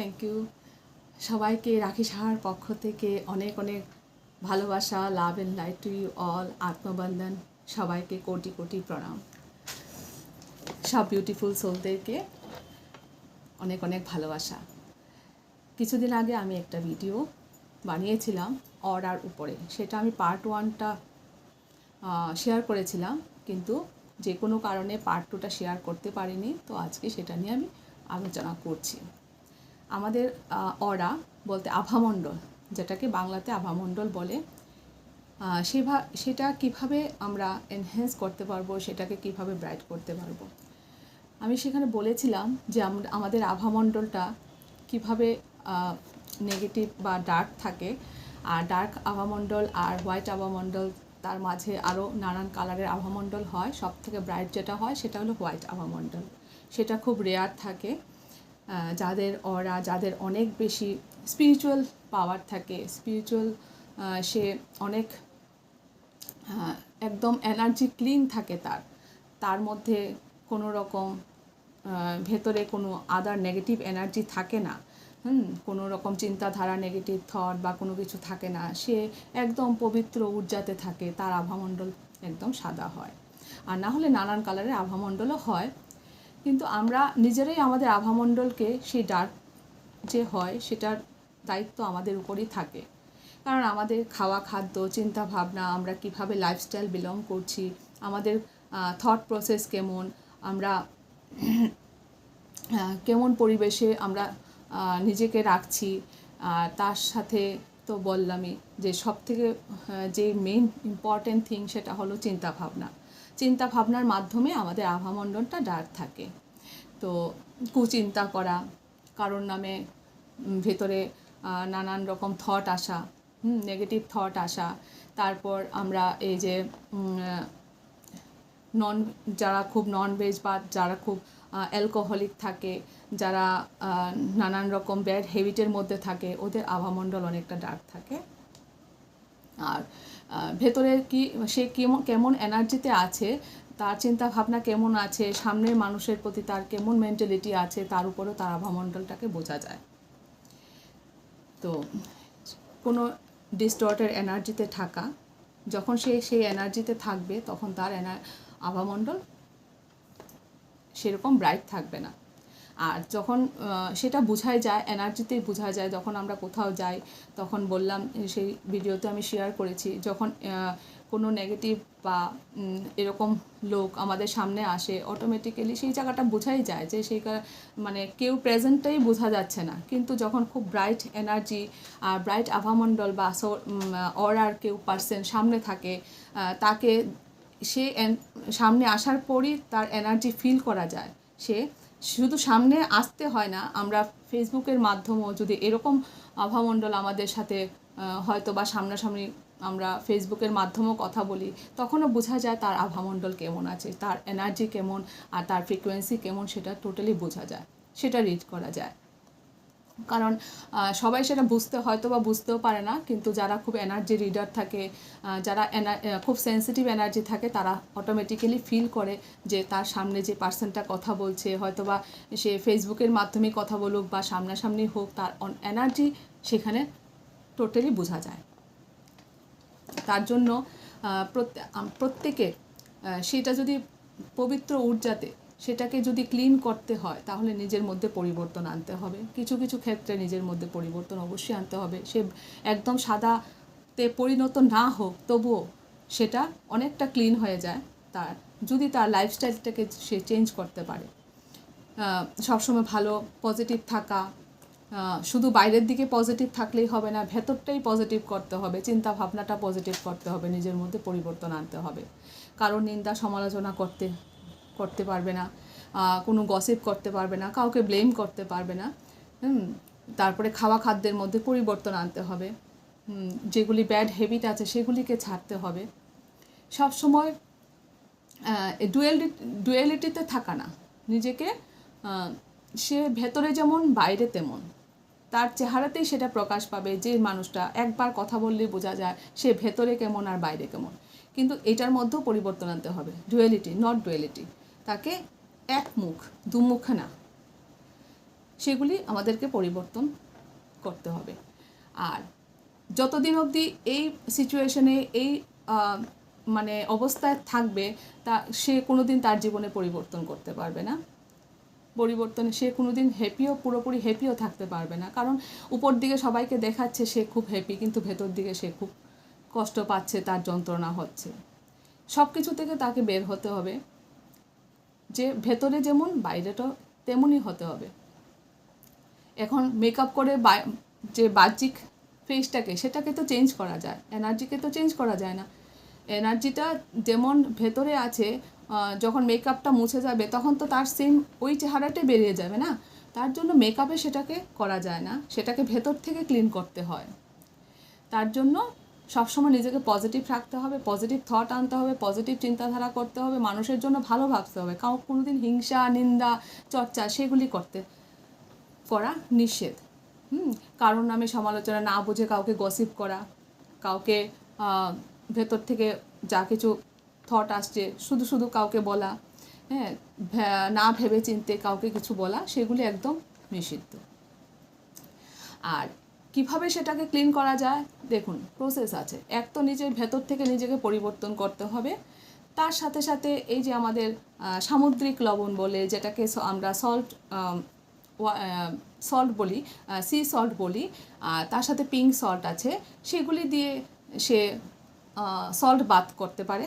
Thank you সবাইকে রাখি সাহার পক্ষ থেকে অনেক অনেক ভালোবাসা, love and light to you all. আত্মবন্ধন, সবাইকে কোটি কোটি প্রণাম। সব বিউটিফুল সোলদেরকে অনেক অনেক ভালোবাসা। কিছুদিন আগে আমি একটা ভিডিও বানিয়েছিলাম অর্ডার উপরে, সেটা আমি পার্ট 1টা শেয়ার করেছিলাম, কিন্তু যে কোনো কারণে পার্ট 2টা শেয়ার করতে পারিনি। তো আজকে সেটা নিয়ে আমি আলোচনা করছি। আমাদের অরা বলতে আভামণ্ডল, যেটাকে বাংলাতে আভামণ্ডল বলে, সেটা কিভাবে আমরা এনহ্যান্স করতে পারবো, সেটাকে কিভাবে ব্রাইট করতে পারবো। আমি সেখানে বলেছিলাম যে আমাদের আভামণ্ডলটা কিভাবে নেগেটিভ বা ডার্ক থাকে, আর ডার্ক আভামণ্ডল আর হোয়াইট আভামণ্ডল, তার মাঝে আরও নানান কালারের আভামণ্ডল হয়। সব থেকে ব্রাইট যেটা হয় সেটা হলো হোয়াইট আভামণ্ডল। সেটা খুব রেয়ার থাকে। যাদের অনেক বেশি স্পিরিচুয়াল পাওয়ার থাকে, স্পিরিচুয়াল, সে অনেক একদম এনার্জি ক্লিন থাকে, তার মধ্যে কোনো রকম ভেতরে কোনো আদার নেগেটিভ এনার্জি থাকে না, কোনো রকম চিন্তাধারা, নেগেটিভ থট বা কোনো কিছু থাকে না, সে একদম পবিত্র ঊর্জাতে থাকে, তার আভামণ্ডল একদম সাদা হয়। আর না হলে নানান কালারের আভামণ্ডলও হয়, কিন্তু আমরা নিজেরাই আমাদের আভামণ্ডলকে সেই ডার্ক যে হয় সেটার দায়িত্ব আমাদের উপরই থাকে। কারণ আমাদের খাওয়া, খাদ্য, চিন্তা ভাবনা, আমরা কিভাবে লাইফস্টাইল বিলং করছি, আমাদের থট প্রসেস কেমন, আমরা কেমন পরিবেশে আমরা নিজেকে রাখছি, তার সাথে তো বললামই যে সবথেকে যে মেইন ইম্পর্ট্যান্ট থিং সেটা হলো চিন্তাভাবনা। চিন্তাভাবনার মাধ্যমে আমাদের আভামণ্ডলটা ডার্ক থাকে। তো কুচিন্তা করা, কারোর নামে ভেতরে নানান রকম থট আসা, নেগেটিভ থট আসা, তারপর আমরা এই যে যারা খুব ননভেজ বা যারা খুব অ্যালকোহলিক থাকে, যারা নানান রকম ব্যাড হ্যাবিটের মধ্যে থাকে, ওদের আভামণ্ডল অনেকটা ডার্ক থাকে। আর ভেতরে সে কেমন এনার্জিতে আছে, তার চিন্তা ভাবনা কেমন আছে, সামনের মানুষের প্রতি তার কেমন মেন্টালিটি আছে, তার উপরেও তার আভামণ্ডলটাকে বোঝা যায়। তো কোনো ডিস্টর্টেড এনার্জিতে থাকা, যখন সে সেই এনার্জিতে থাকবে তখন তার আভামণ্ডল সেরকম ব্রাইট থাকবে না। আর যখন সেটা বোঝাই যায়, এনার্জিতেই বোঝা যায়। যখন আমরা কোথাও যাই, তখন বললাম, সেই ভিডিওতে আমি শেয়ার করেছি, যখন কোনো নেগেটিভ বা এরকম লোক আমাদের সামনে আসে, অটোমেটিক্যালি সেই জায়গাটা বোঝাই যায় যে সেই মানে কেউ প্রেজেন্টটাই বোঝা যাচ্ছে না, কিন্তু যখন খুব ব্রাইট এনার্জি আর ব্রাইট আভামণ্ডল বা অরার কেউ পার্সন সামনে থাকে, তাকে সে সামনে আসার পরই তার এনার্জি ফিল করা যায়। সে শুধু সামনে আসতে হয় না, আমরা ফেসবুকের মাধ্যমেও যদি এরকম আভামণ্ডল আমাদের সাথে হয়তো বা সামনাসামনি আমরা ফেসবুকের মাধ্যমেও কথা বলি, তখনও বোঝা যায় তার আভামণ্ডল কেমন আছে, তার এনার্জি কেমন আর তার ফ্রিকোয়েন্সি কেমন, সেটা টোটালি বোঝা যায়, সেটা রিড করা যায়। কারণ সবাই সেটা হয়তো বা বুঝতেও পারে না, কিন্তু যারা খুব এনার্জি রিডার থাকে, যারা খুব সেন্সিটিভ এনার্জি থাকে, তারা অটোমেটিক্যালি ফিল করে যে তার সামনে যে পার্সনটা কথা বলছে, হয়তো বা সে ফেসবুকের মাধ্যমে কথা বলুক বা সামনাসামনি হোক, তার এনার্জি সেখানে টোটালি বোঝা যায়। তার জন্য প্রত্যেকের সেটা যদি পবিত্র ঊর্জাতে, সেটাকে যদি ক্লিন করতে হয়, তাহলে নিজের মধ্যে পরিবর্তন আনতে হবে। কিছু কিছু ক্ষেত্রে নিজের মধ্যে পরিবর্তন অবশ্যই আনতে হবে। সে একদম সাদাতে পরিণত না হোক, তবুও সেটা অনেকটা ক্লিন হয়ে যায় যদি তার লাইফস্টাইলটাকে সে চেঞ্জ করতে পারে। সবসময় ভালো পজিটিভ থাকা, শুধু বাইরের দিকে পজিটিভ থাকলেই হবে না, ভেতরটাই পজিটিভ করতে হবে, চিন্তা ভাবনাটা পজিটিভ করতে হবে, নিজের মধ্যে পরিবর্তন আনতে হবে। কারোর নিন্দা সমালোচনা করতে পারবে না, কোনো গসিপ করতে পারবে না, কাউকে ব্লেম করতে পারবে না। তারপরে খাওয়া খাদ্যের মধ্যে পরিবর্তন আনতে হবে, যেগুলি ব্যাড হ্যাবিট আছে সেগুলিকে ছাড়তে হবে। সবসময় ডুয়ালিটিতে থাকা না, নিজেকে সে ভেতরে যেমন বাইরে তেমন, তার চেহারাতেই সেটা প্রকাশ পাবে। যে মানুষটা একবার কথা বললেই বোঝা যায় সে ভেতরে কেমন আর বাইরে কেমন, কিন্তু এটার মধ্যেও পরিবর্তন আনতে হবে। ডুয়ালিটি, নট ডুয়ালিটি, তাকে এক মুখ দুমুখ না, সেগুলি আমাদেরকে পরিবর্তন করতে হবে। আর যতদিন অবধি এই সিচুয়েশনে এই মানে অবস্থায় থাকবে সে কোনো দিন তার জীবনে পরিবর্তন করতে পারবে না। সে কোনো দিন পুরোপুরি হ্যাপিও থাকতে পারবে না, কারণ উপর দিকে সবাইকে দেখাচ্ছে সে খুব হ্যাপি, কিন্তু ভেতর দিকে সে খুব কষ্ট পাচ্ছে, তার যন্ত্রণা হচ্ছে। সব কিছু থেকে তাকে বের হতে হবে, যে ভেতরে যেমন বাইরেটাও তেমনই হতে হবে। এখন মেকআপ করে যে বাহ্যিক ফেসটাকে সেটাকে তো চেঞ্জ করা যায়, এনার্জিকে তো চেঞ্জ করা যায় না। এনার্জিটা যেমন ভেতরে আছে, যখন মেকআপটা মুছে যাবে তখন তো তার সেম ওই চেহারাটাই বেরিয়ে যাবে না। তার জন্য মেকআপে সেটাকে করা যায় না, সেটাকে ভেতর থেকে ক্লিন করতে হয়। তার জন্য সবসময় নিজেকে পজিটিভ রাখতে হবে, পজিটিভ থট আনতে হবে, পজিটিভ চিন্তাধারা করতে হবে, মানুষের জন্য ভালো ভাবতে হবে। কোনোদিন হিংসা, নিন্দা, চর্চা সেগুলি করা নিষেধ। কারণ নামে সমালোচনা, না বুঝে কাউকে গসিপ করা, কাউকে ভেতর থেকে যা কিছু থট আসছে শুধু শুধু কাউকে বলা, না ভেবে চিনতে কাউকে কিছু বলা, সেগুলি একদম নিষিদ্ধ। আর কিভাবে সেটাকে ক্লিন করা যায়, দেখুন প্রসেস আছে। এক তো নিজের ভেতর থেকে নিজেকে পরিবর্তন করতে হবে, তার সাথে সাথে এই যে আমাদের সামুদ্রিক লবণ বলে, যেটাকে আমরা সল্ট বলি, সি সল্ট বলি, তার সাথে পিঙ্ক সল্ট আছে, সেগুলি দিয়ে সে সল্ট বাথ করতে পারে।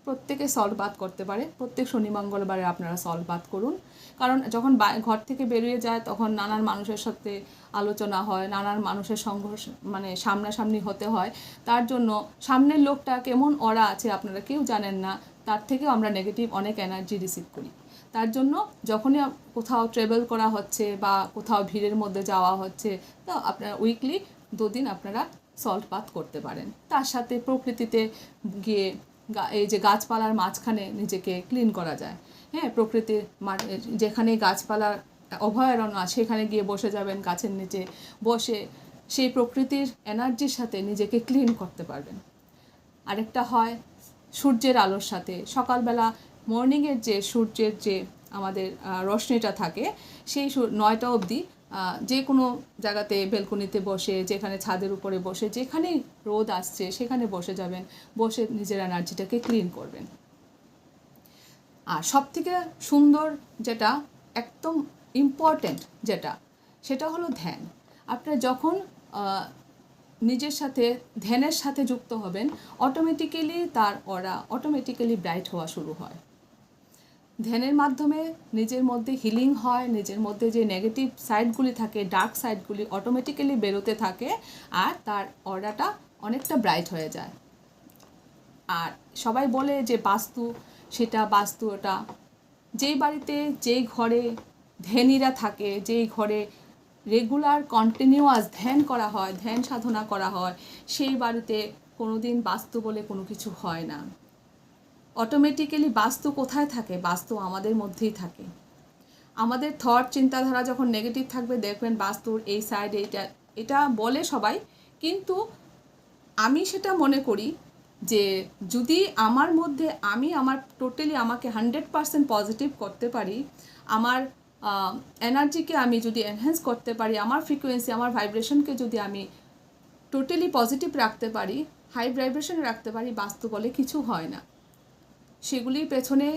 প্রত্যেকে সল্ট বাথ করতে পারে। প্রত্যেক শনি মঙ্গলবারে আপনারা সল্ট বাথ করুন, কারণ যখন ঘর থেকে বেরিয়ে যায় তখন নানান মানুষের সাথে আলোচনা হয়, নানান মানুষের সংঘর্ষ, মানে সামনাসামনি হতে হয়। তার জন্য সামনের লোকটা কেমন অরা আছে আপনারা কেউ জানেন না, তার থেকেও আমরা নেগেটিভ অনেক এনার্জি রিসিভ করি। তার জন্য যখনই কোথাও ট্রাভেল করা হচ্ছে বা কোথাও ভিড়ের মধ্যে যাওয়া হচ্ছে, তো আপনারা উইকলি 2 দিন আপনারা সল্ট বাথ করতে পারেন। তার সাথে প্রকৃতিতে গিয়ে এই যে গাছপালার মাঝখানে নিজেকে ক্লিন করা যায়, প্রকৃতির যেখানে গাছপালার অভয়ারণ্য আছে সেখানে গিয়ে বসে যাবেন, গাছের নিচে বসে সেই প্রকৃতির এনার্জির সাথে নিজেকে ক্লিন করতে পারবেন। আরেকটা হয় সূর্যের আলোর সাথে, সকালবেলা মর্নিংয়ের যে সূর্যের যে আমাদের রশ্মিটা থাকে, সেই 9টা অবধি যে কোনো জায়গাতে বেলকনিতে বসে, যেখানে ছাদের উপরে বসে, যেখানে রোদ আসছে সেখানে বসে যাবেন, বসে নিজের এনার্জিটাকে ক্লিন করবেন। আর সবথেকে সুন্দর যেটা, একদম ইম্পর্ট্যান্ট যেটা, সেটা হলো ধ্যান। আপনারা যখন নিজের সাথে ধ্যানের সাথে যুক্ত হবেন, অটোমেটিক্যালি তার অরা অটোমেটিক্যালি ব্রাইট হওয়া শুরু হয়। ধ্যানের মাধ্যমে নিজের মধ্যে হিলিং হয়, নিজের মধ্যে যে নেগেটিভ সাইডগুলি থাকে, ডার্ক সাইডগুলি অটোমেটিক্যালি বেরোতে থাকে, আর তার অরাটা অনেকটা ব্রাইট হয়ে যায়। আর সবাই বলে যে বাস্তু ওটা, যেই বাড়িতে যেই ঘরে ধ্যানীরা থাকে, যেই ঘরে রেগুলার কন্টিনিউয়াস ধ্যান করা হয়, ধ্যান সাধনা করা হয়, সেই বাড়িতে কোনোদিন বাস্তু বলে কোনো কিছু হয় না। অটোমেটিক্যালি বাস্তু কোথায় থাকে? বাস্তু আমাদের মধ্যেই থাকে। আমাদের থট চিন্তাধারা যখন নেগেটিভ থাকবে, দেখবেন বাস্তুর এই সাইড এটা বলে সবাই, কিন্তু আমি সেটা মনে করি যে যদি আমার মধ্যে আমার টোটালি আমাকে 100% পজিটিভ করতে পারি, আমার এনার্জিকে আমি যদি এনহ্যান্স করতে পারি, আমার ফ্রিকোয়েন্সি, আমার ভাইব্রেশনকে যদি আমি টোটালি পজিটিভ রাখতে পারি, হাই ভাইব্রেশন রাখতে পারি, বাস্তু বলে কিছু হয় না। সেগুলির পেছনে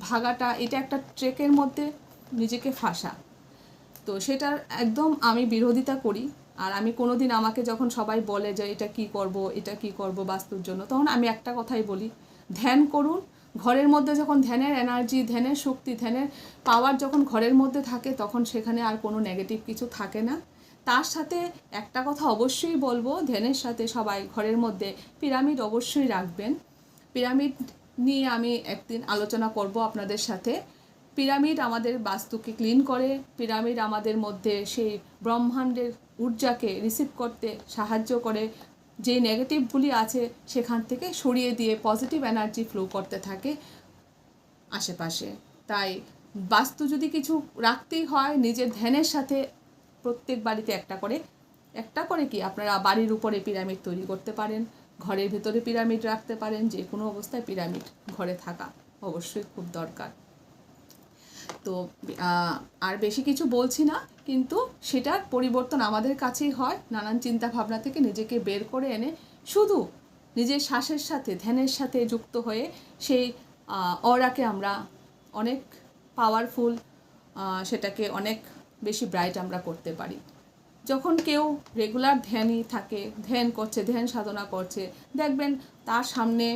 ভাগাটা, এটা একটা ট্রেকের মধ্যে নিজেকে ফাঁসা। তো সেটার একদম আমি বিরোধিতা করি। আর আমি কোনোদিন, আমাকে যখন সবাই বলে যে এটা কি করব বাস্তুর জন্য, তখন আমি একটা কথাই বলি, ধ্যান করুন। ঘরের মধ্যে যখন ধ্যানের এনার্জি, ধ্যানের শক্তি, ধ্যানের পাওয়ার যখন ঘরের মধ্যে থাকে, তখন সেখানে আর কোনো নেগেটিভ কিছু থাকে না। তার সাথে একটা কথা অবশ্যই বলবো, ধ্যানের সাথে সবাই ঘরের মধ্যে পিরামিড অবশ্যই রাখবেন। পিরামিড নিয়ে আমি একদিন আলোচনা করব আপনাদের সাথে। পিরামিড আমাদের বাস্তুকে ক্লিন করে, পিরামিড আমাদের মধ্যে সেই ব্রহ্মাণ্ডের ঊর্জাকে রিসিভ করতে সাহায্য করে, যে নেগেটিভগুলি আছে সেখান থেকে সরিয়ে দিয়ে পজিটিভ এনার্জি ফ্লো করতে থাকে আশেপাশে। তাই বাস্তু যদি কিছু রাখতেই হয়, নিজের ধ্যানের সাথে প্রত্যেক বাড়িতে একটা করে কি আপনারা বাড়ির উপরে পিরামিড তৈরি করতে পারেন, ঘরের ভেতরে পিরামিড রাখতে পারেন। যে কোনো অবস্থায় পিরামিড ঘরে থাকা অবশ্যই খুব দরকার। তো তো আর বেশি কিছু বলছি না, কিন্তু সেটার পরিবর্তন আমাদের কাছেই হয় নানান চিন্তা ভাবনা থেকে নিজেকে বের করে এনে শুধু নিজের শ্বাসের সাথে ধ্যানের সাথে যুক্ত হয়ে সেই অরাকে আমরা অনেক পাওয়ারফুল, সেটাকে অনেক বেশি ব্রাইট আমরা করতে পারি। যখন কেউ রেগুলার ধ্যানই থাকে, ধ্যান করছে, ধ্যান সাধনা করছে, দেখবেন তার সামনে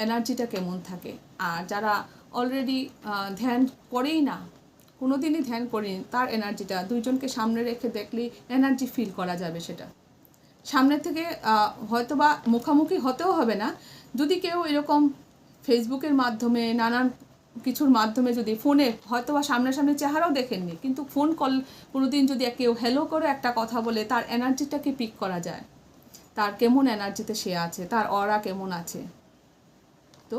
এনার্জিটা কেমন থাকে। আর যারা অলরেডি ধ্যান করেই না, কোনো দিনই ধ্যান করেনি, তার এনার্জিটা দুইজনকে সামনে রেখে দেখলেই এনার্জি ফিল করা যাবে। সেটা সামনে থেকে হয়তো বা মুখামুখি হতেও হবে না। যদি কেউ এরকম ফেসবুকের মাধ্যমে নানান কিছুর মাধ্যমে, যদি ফোনে হয়তো বা সামনাসামনি চেহারাও দেখেননি, কিন্তু ফোন কল কোনো দিন যদি কেউ হ্যালো করে একটা কথা বলে, তার এনার্জিটাকে পিক করা যায়, তার কেমন এনার্জিতে সে আছে, তার অরা কেমন আছে। তো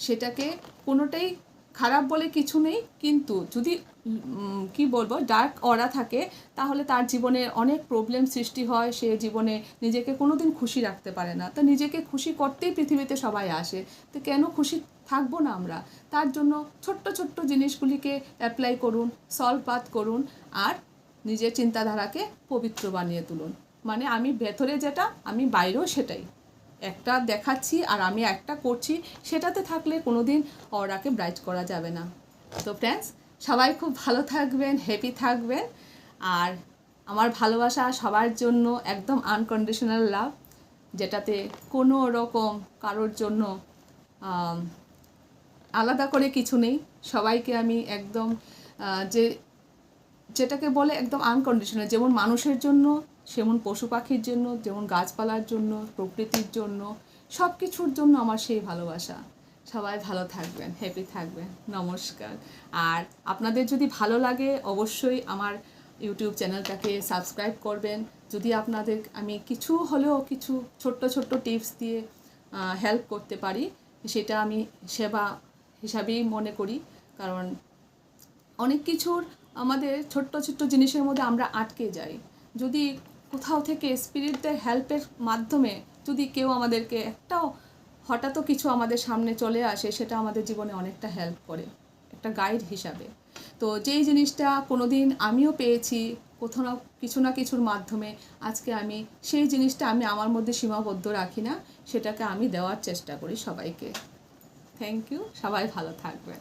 সেটাকে কোনোটাই খারাপ বলে কিছু নেই, কিন্তু যদি কি বলবো ডার্ক অরা থাকে, তাহলে তার জীবনে অনেক প্রবলেম সৃষ্টি হয়। সে জীবনে নিজেকে কোনো দিন খুশি রাখতে পারে না। তো নিজেকে খুশি করতেই পৃথিবীতে সবাই আসে, তো কেন খুশি থাকবো না আমরা? তার জন্য ছোট্ট ছোট্ট জিনিসগুলিকে অ্যাপ্লাই করুন, সলভ পাথ করুন, আর নিজের চিন্তাধারাকে পবিত্র বানিয়ে তুলুন। মানে আমি ভেতরে যেটা, আমি বাইরেও সেটাই। একটা দেখাচ্ছি আর আমি একটা করছি, সেটাতে থাকলে কোনো দিন অরাকে ব্রাইট করা যাবে না। তো ফ্রেন্ডস, সবাই খুব ভালো থাকবেন, হ্যাপি থাকবেন। আর আমার ভালোবাসা সবার জন্য একদম আনকন্ডিশনাল লাভ, যেটাতে কোনো রকম কারোর জন্য আলাদা করে কিছু নেই। সবাইকে আমি একদম যেটাকে বলে একদম আনকন্ডিশনাল, যেমন মানুষের জন্য, সেমন পশু পাখির জন্য, যেমন গাছপালার জন্য, প্রকৃতির জন্য, সব কিছুর জন্য আমার সেই ভালোবাসা। সবাই ভালো থাকবেন, হ্যাপি থাকবেন। নমস্কার। আর আপনাদের যদি ভালো লাগে অবশ্যই আমার ইউটিউব চ্যানেলটাকে সাবস্ক্রাইব করবেন। যদি আপনাদের আমি কিছু হলেও কিছু ছোট্ট ছোট্ট টিপস দিয়ে হেল্প করতে পারি, সেটা আমি সেবা হিসাবেই মনে করি। কারণ অনেক কিছুর আমাদের ছোট্ট ছোট্ট জিনিসের মধ্যে আমরা আটকে যাই। যদি কোথাও থেকে স্পিরিটদের হেল্পের মাধ্যমে যদি কেউ আমাদেরকে একটাও হঠাৎ কিছু আমাদের সামনে চলে আসে, সেটা আমাদের জীবনে অনেকটা হেল্প করে, একটা গাইড হিসাবে। তো যেই জিনিসটা কোনো দিন আমিও পেয়েছি কোথাও না কিছুর মাধ্যমে, আজকে আমি সেই জিনিসটা আমি আমার মধ্যে সীমাবদ্ধ রাখি না, সেটাকে আমি দেওয়ার চেষ্টা করি সবাইকে। থ্যাংক ইউ, সবাই ভালো থাকবেন।